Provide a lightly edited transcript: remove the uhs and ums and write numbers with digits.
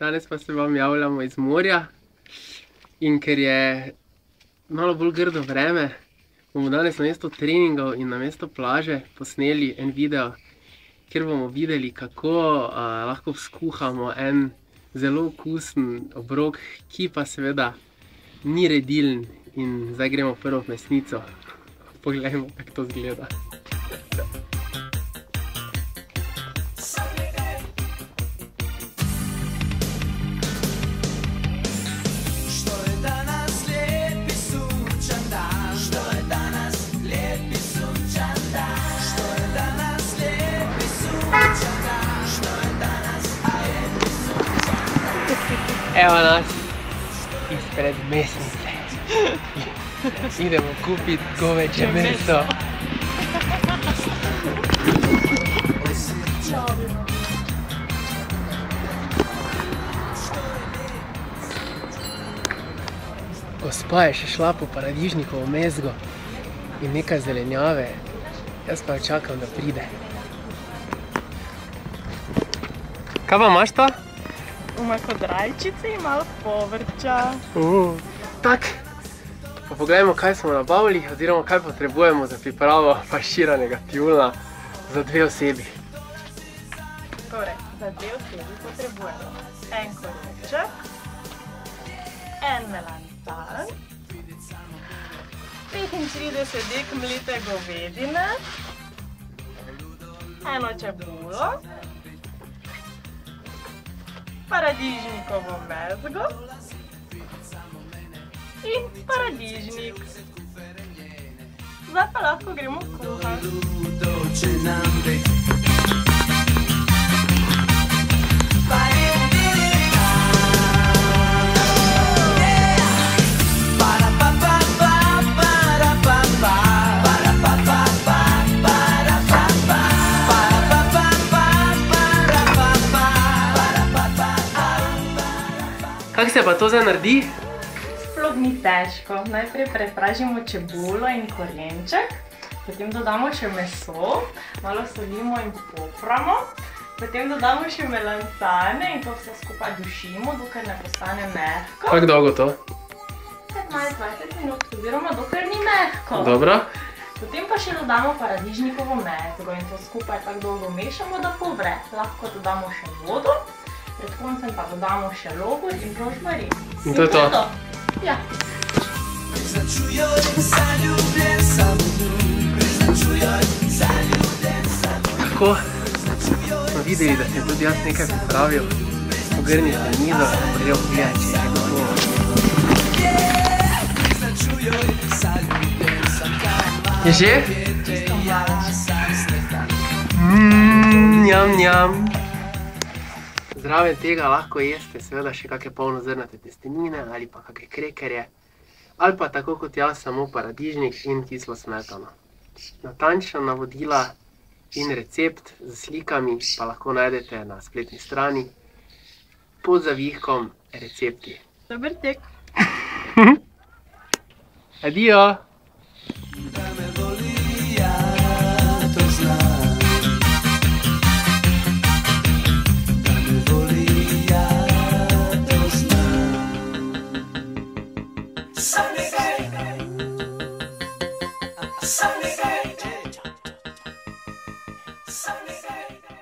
Danes pa se vam javljamo iz morja in ker je malo bolj grdo vreme, bomo danes namesto treningov in namesto plaže posneli en video, kjer bomo videli, kako lahko skuhamo en zelo okusen obrok, ki pa seveda ni redilen. In zdaj gremo prvo v mesnico. Poglejmo, kako to izgleda. Evo nas izpred mesnice. Idemo kupiti goveče meso. Gospa je še šla po paradižnikovo mezgo in nekaj zelenjave. Jaz pa čakam, da pride. Kaj pa imaš to? Kot rajčice in malo povrča. Tak. Pa pogledajmo, kaj smo nabavili oziroma kaj potrebujemo za pripravo faširanega tjulna za 2 osebi. Torej, za 2 osebi potrebujemo en korenček, en melancan, 35 dek mlete govedine, eno čebulo, paradižnikovo mezgo in paradižnik. Zdaj pa lahko gremo kuhati. Kako se pa to zdaj naredi? Sploh ni težko. Najprej prepražimo čebulo in korenček, potem dodamo še meso, malo solimo in popramo, potem dodamo še melancane in to vse skupaj dušimo, dokler ne postane mehko. Kako dolgo to? 15-20 minut, oziroma dokler ni mehko. Dobro. Potem pa še dodamo paradižnikovo mezgo in to skupaj tako dolgo mešamo, da povre. Lahko dodamo še vodo. Pred koncem pa dodamo še jogurt in rožmarin. In to je to? Ja. Tako smo videli, da se tudi jaz nekaj pripravil. Pogrnite mizo in gremo pogledati, če je gotovo. Je že? Čisto Njam, njam. Zraven tega lahko jeste seveda še kakšne polnozrnate testenine ali pa kakšne krekerje. Ali pa tako kot jaz, samo paradižnik in kislo smetano. Natančna navodila in recept z slikami pa lahko najdete na spletni strani pod zavihkom recepti. Dober tek. Adijo! Sunny day.